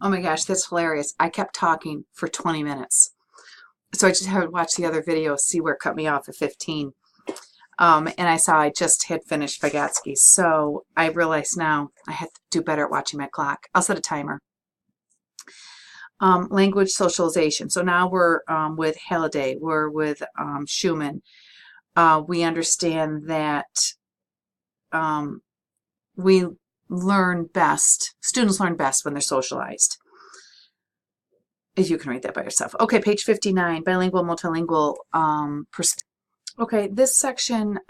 Oh my gosh, that's hilarious. I kept talking for 20 minutes. So I just had to watch the other video, see where it cut me off at 15. And I saw I just had finished Vygotsky. So I realize now I have to do better at watching my clock. I'll set a timer. Language socialization. So now we're with Halliday. We're with Schumann. We understand that we learn best, students learn best when they're socialized. You can read that by yourself. Okay, page 59, bilingual, multilingual perspective. Okay, this section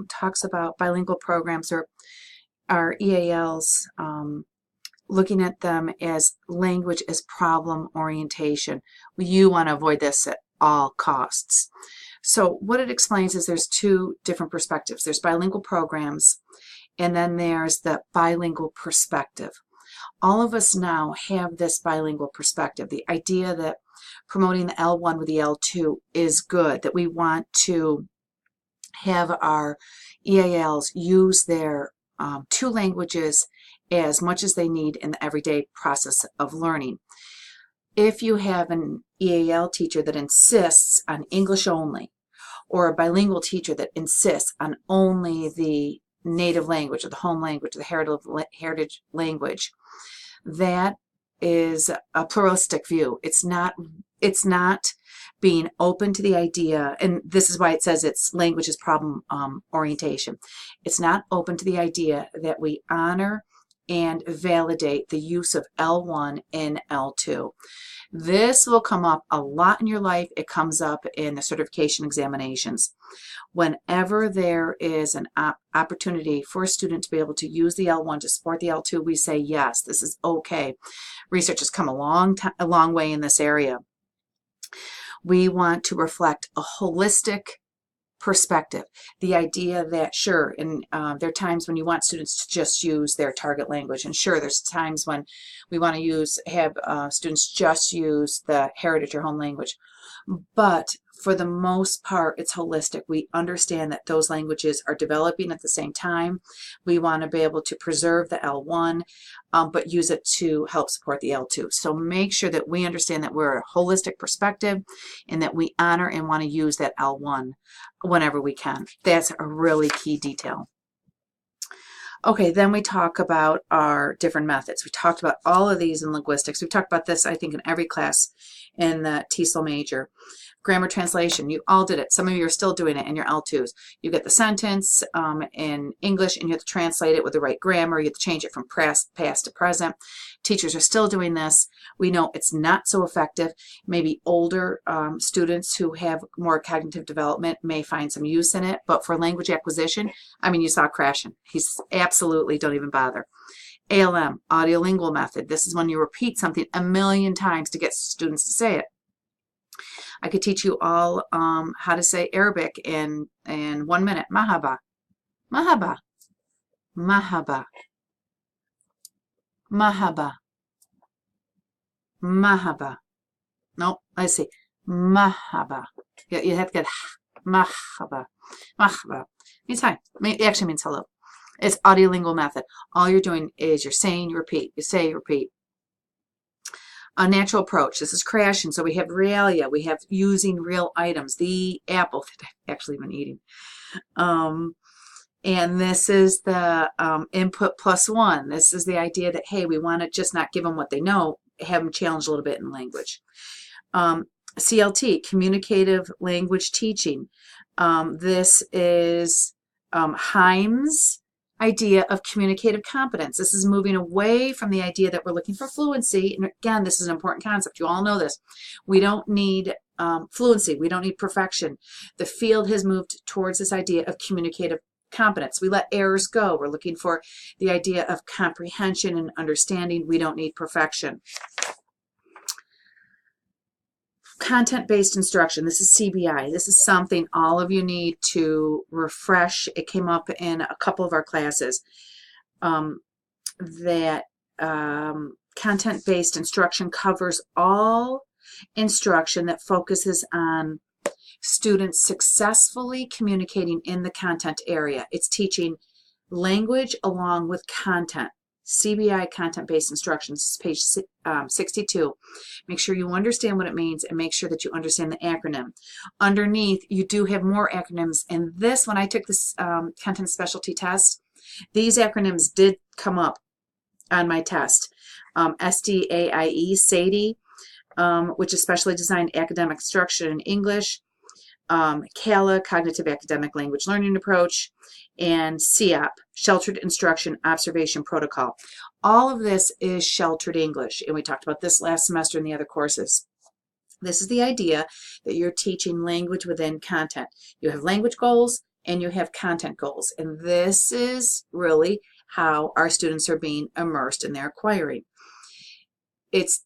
talks about bilingual programs or our EALs, looking at them as language as problem orientation. You want to avoid this at all costs. So what it explains is there's two different perspectives. There's bilingual programs, and then there's the bilingual perspective. All of us now have this bilingual perspective. The idea that promoting the L1 with the L2 is good, that we want to have our EALs use their two languages as much as they need in the everyday process of learning. If you have an EAL teacher that insists on English only, or a bilingual teacher that insists on only the native language or the home language, the heritage language, that is a pluralistic view. It's not being open to the idea, and this is why it says it's language as problem orientation. It's not open to the idea that we honor and validate the use of L1 and L2. This will come up a lot in your life. It comes up in the certification examinations. Whenever there is an opportunity for a student to be able to use the L1 to support the L2, we say, yes, this is okay. Research has come a long way in this area. We want to reflect a holistic perspective. The idea that, sure, and there are times when you want students to just use their target language, and sure, there's times when we want to have students just use the heritage or home language. But for the most part, it's holistic. We understand that those languages are developing at the same time. We want to be able to preserve the L1, but use it to help support the L2. So make sure that we understand that we're a holistic perspective and that we honor and want to use that L1 whenever we can. That's a really key detail. Okay, then we talk about our different methods. We talked about all of these in linguistics. We've talked about this, I think, in every class in the TESOL major. Grammar translation, you all did it. Some of you are still doing it in your L2s. You get the sentence in English and you have to translate it with the right grammar. You have to change it from past to present. Teachers are still doing this. We know it's not so effective. Maybe older students who have more cognitive development may find some use in it, but for language acquisition, I mean, you saw crashing. He's absolutely, don't even bother. ALM, audiolingual method. This is when you repeat something a million times to get students to say it. I could teach you all how to say Arabic in 1 minute. Mahaba, mahaba, mahaba, mahaba, mahaba. No, let's see. Mahaba. You have to get mahaba. Mahaba. Means hi. It actually means hello. It's audiolingual method. All you're doing is you're saying, you repeat. You say, you repeat. A natural approach. This is crashing. So we have realia. We have using real items. The apple that I've actually been eating. And this is the input plus one. This is the idea that, hey, we want to just not give them what they know, have them challenge a little bit in language. CLT, communicative language teaching. This is Heim's idea of communicative competence. This is moving away from the idea that we're looking for fluency. And again, this is an important concept. You all know this. We don't need fluency. We don't need perfection. The field has moved towards this idea of communicative competence. We let errors go. We're looking for the idea of comprehension and understanding. We don't need perfection. Content-based instruction. This is CBI. This is something all of you need to refresh. It came up in a couple of our classes. That content-based instruction covers all instruction that focuses on students successfully communicating in the content area. It's teaching language along with content. CBI, content-based instructions. This is page 62. Make sure you understand what it means and make sure that you understand the acronym. Underneath, you do have more acronyms. And this, when I took this content specialty test, these acronyms did come up on my test. SDAIE, SADE, which is Specially Designed Academic Instruction in English, CALA, Cognitive Academic Language Learning Approach, and CEOP, Sheltered Instruction Observation Protocol. All of this is sheltered English, and we talked about this last semester in the other courses. This is the idea that you're teaching language within content. You have language goals and you have content goals, and this is really how our students are being immersed in their acquiring. It's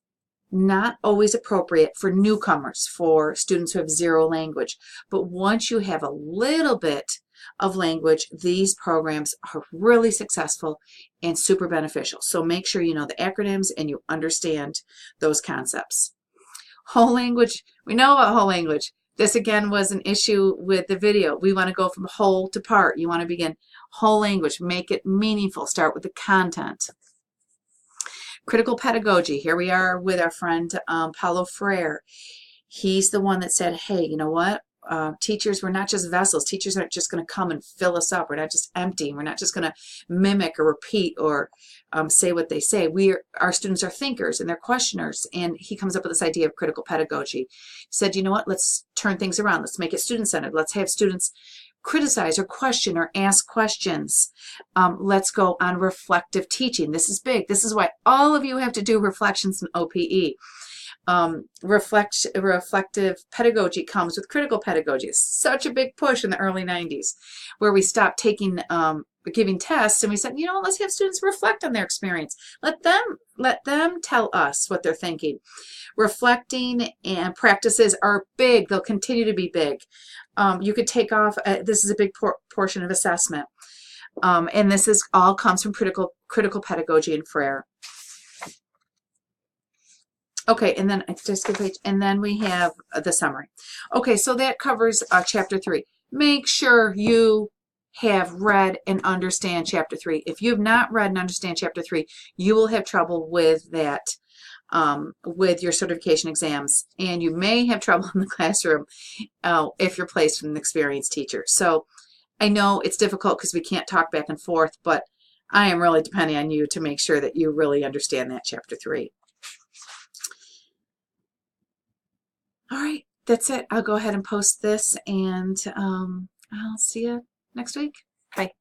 not always appropriate for newcomers, for students who have zero language, but once you have a little bit of language, these programs are really successful and super beneficial. So make sure you know the acronyms and you understand those concepts. Whole language, we know about whole language. This again was an issue with the video. We want to go from whole to part. You want to begin whole language, make it meaningful, start with the content. Critical pedagogy, here we are with our friend Paulo Freire. He's the one that said, hey, you know what? Teachers, we're not just vessels. Teachers aren't just going to come and fill us up. We're not just empty. We're not just going to mimic or repeat or say what they say. Our students are thinkers and they're questioners. And he comes up with this idea of critical pedagogy. He said, you know what? Let's turn things around. Let's make it student-centered. Let's have students criticize or question or ask questions. Let's go on reflective teaching. This is big. This is why all of you have to do reflections in OPE. Reflective pedagogy comes with critical pedagogy. It's such a big push in the early 90s where we stopped giving tests and we said, you know, let's have students reflect on their experience. Let them tell us what they're thinking. Reflecting and practices are big. They'll continue to be big. You could take off, this is a big portion of assessment. And this is all comes from critical pedagogy and Freire. Okay, and then just skip page, and then we have the summary. Okay, so that covers chapter 3. Make sure you have read and understand chapter 3. If you have not read and understand chapter 3, you will have trouble with that, with your certification exams, and you may have trouble in the classroom if you're placed with an experienced teacher. So I know it's difficult because we can't talk back and forth, but I am really depending on you to make sure that you really understand that chapter 3. All right, that's it. I'll go ahead and post this, and I'll see you next week. Bye.